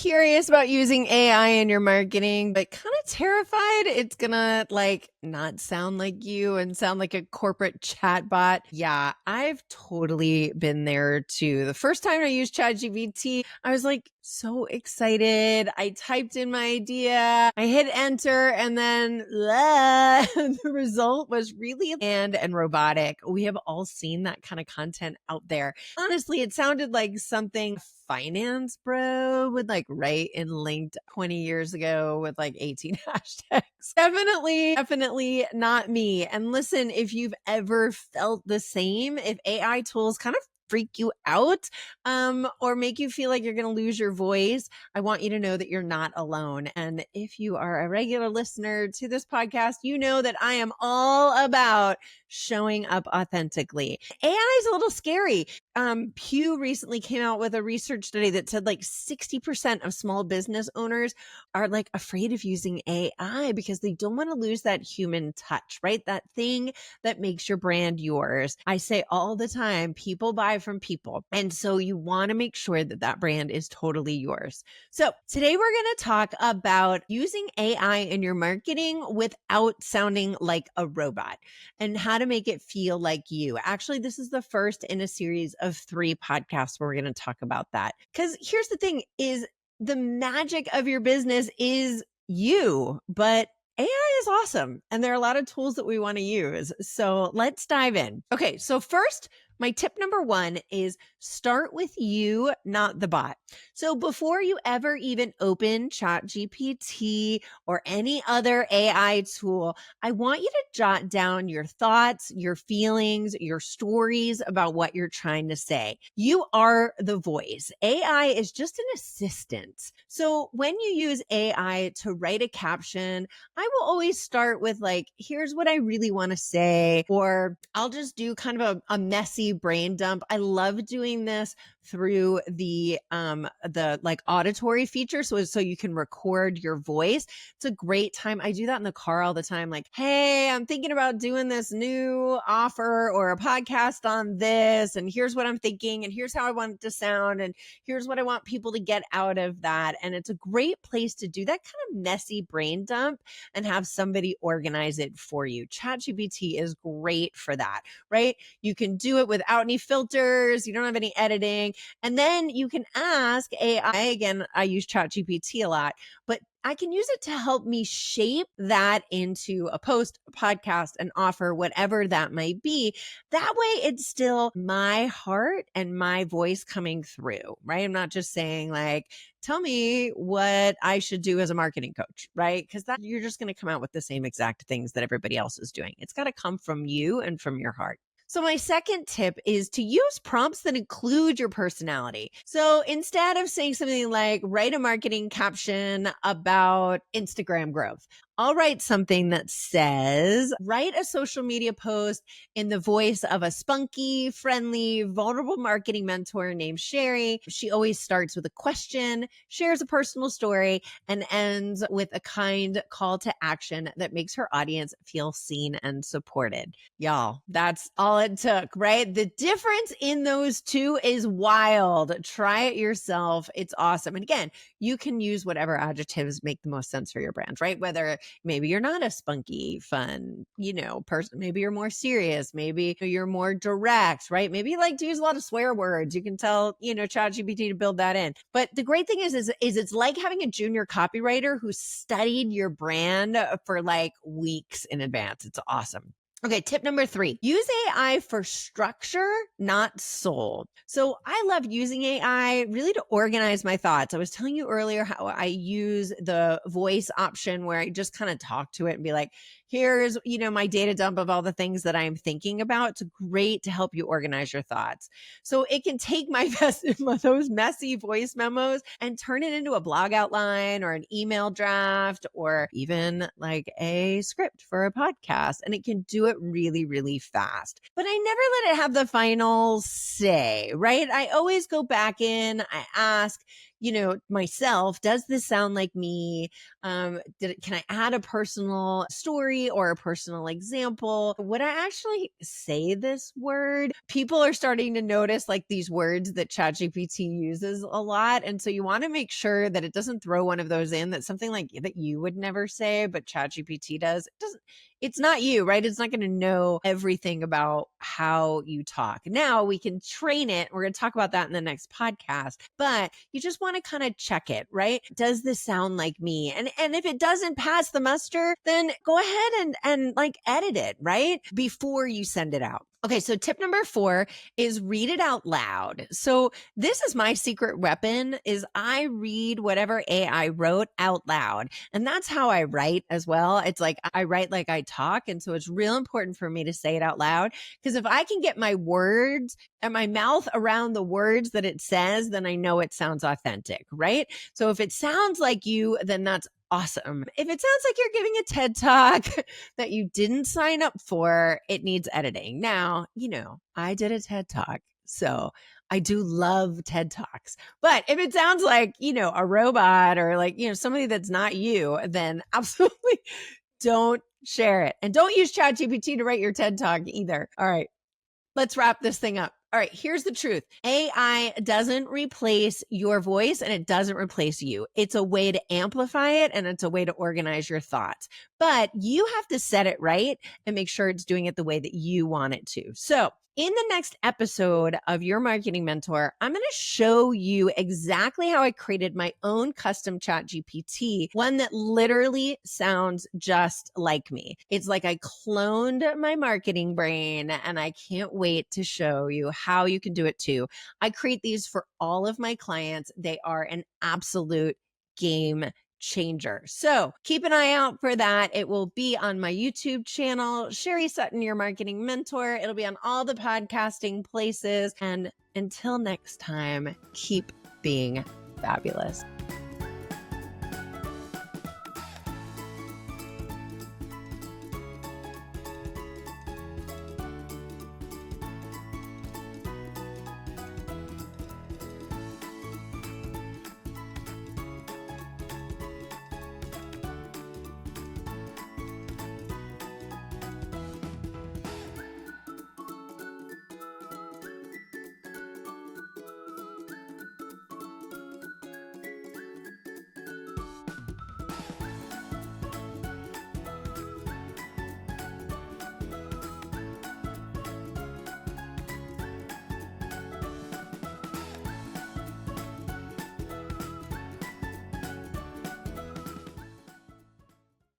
curious about using AI in your marketing, but kind of terrified it's gonna not sound like you and sound like a corporate chatbot? Yeah, I've totally been there too. The first time I used ChatGPT, I was like so excited. I typed in my idea, I hit enter, and then the result was really bland and robotic. We have all seen that kind of content out there. Honestly, it sounded like something finance bro would write in linked 20 years ago with 18 hashtags. Definitely not me. And listen, if you've ever felt the same, if AI tools kind of freak you out or make you feel like you're going to lose your voice, I want you to know that you're not alone. And if you are a regular listener to this podcast, you know that I am all about showing up authentically. AI is a little scary. Pew recently came out with a research study that said 60% of small business owners are afraid of using AI because they don't want to lose that human touch, right? That thing that makes your brand yours. I say all the time, people buy from people. And so you want to make sure that that brand is totally yours. So today we're going to talk about using AI in your marketing without sounding like a robot and how to make it feel like you. Actually, this is the first in a series of 3 podcasts where we're going to talk about that. Because here's the thing is the magic of your business is you, but AI is awesome. And there are a lot of tools that we want to use. So let's dive in. Okay. So first, my tip number 1 is start with you, not the bot. So before you ever even open ChatGPT or any other AI tool, I want you to jot down your thoughts, your feelings, your stories about what you're trying to say. You are the voice. AI is just an assistant. So when you use AI to write a caption, I will always start with here's what I really want to say, or I'll just do kind of a messy brain dump. I love doing this through the auditory feature. So you can record your voice. It's a great time. I do that in the car all the time. Hey, I'm thinking about doing this new offer or a podcast on this. And here's what I'm thinking. And here's how I want it to sound. And here's what I want people to get out of that. And it's a great place to do that kind of messy brain dump and have somebody organize it for you. ChatGPT is great for that, right? You can do it without any filters. You don't have any editing. And then you can ask AI, again, I use ChatGPT a lot, but I can use it to help me shape that into a post, a podcast, an offer, whatever that might be. That way it's still my heart and my voice coming through, right? I'm not just saying tell me what I should do as a marketing coach, right? Because that you're just going to come out with the same exact things that everybody else is doing. It's got to come from you and from your heart. So my second tip is to use prompts that include your personality. So instead of saying something like write a marketing caption about Instagram growth, I'll write something that says, write a social media post in the voice of a spunky, friendly, vulnerable marketing mentor named Sherry. She always starts with a question, shares a personal story, and ends with a kind call to action that makes her audience feel seen and supported. Y'all, that's all it took, right? The difference in those two is wild. Try it yourself. It's awesome. And again, you can use whatever adjectives make the most sense for your brand, right? Whether maybe you're not a spunky, fun, person. Maybe you're more serious. Maybe you're more direct, right? Maybe you like to use a lot of swear words. You can tell, ChatGPT to build that in. But the great thing is it's like having a junior copywriter who studied your brand for weeks in advance. It's awesome. Okay, tip number 3, use AI for structure, not soul. So I love using AI really to organize my thoughts. I was telling you earlier how I use the voice option where I just kind of talk to it and be like, here's, my data dump of all the things that I'm thinking about. It's great to help you organize your thoughts. So it can take those messy voice memos and turn it into a blog outline or an email draft or even a script for a podcast. And it can do it really, really fast. But I never let it have the final say, right? I always go back in, I ask, myself, does this sound like me? Can I add a personal story or a personal example? Would I actually say this word? People are starting to notice like these words that ChatGPT uses a lot. And so you want to make sure that it doesn't throw one of those in that's something like that you would never say, but ChatGPT does. It's not you, right? It's not going to know everything about how you talk. Now we can train it. We're going to talk about that in the next podcast, but you just want to kind of check it, right? Does this sound like me? And if it doesn't pass the muster, then go ahead and like edit it, right? Before you send it out. Okay, so tip number 4 is read it out loud. So this is my secret weapon is I read whatever AI wrote out loud. And that's how I write as well. It's like I write like I talk. And so it's real important for me to say it out loud. Because if I can get my words and my mouth around the words that it says, then I know it sounds authentic, right? So if it sounds like you, then that's awesome. If it sounds like you're giving a TED Talk that you didn't sign up for, it needs editing. Now, I did a TED Talk, so I do love TED Talks. But if it sounds like, a robot or like, somebody that's not you, then absolutely don't share it. And don't use ChatGPT to write your TED Talk either. All right, let's wrap this thing up. All right, here's the truth. AI doesn't replace your voice and it doesn't replace you. It's a way to amplify it and it's a way to organize your thoughts. But you have to set it right and make sure it's doing it the way that you want it to. So in the next episode of Your Marketing Mentor, I'm going to show you exactly how I created my own custom chat GPT, one that literally sounds just like me. It's like I cloned my marketing brain and I can't wait to show you how you can do it too. I create these for all of my clients. They are an absolute game changer. So keep an eye out for that. It will be on my YouTube channel, Sherry Sutton, Your Marketing Mentor. It'll be on all the podcasting places. And until next time, keep being fabulous.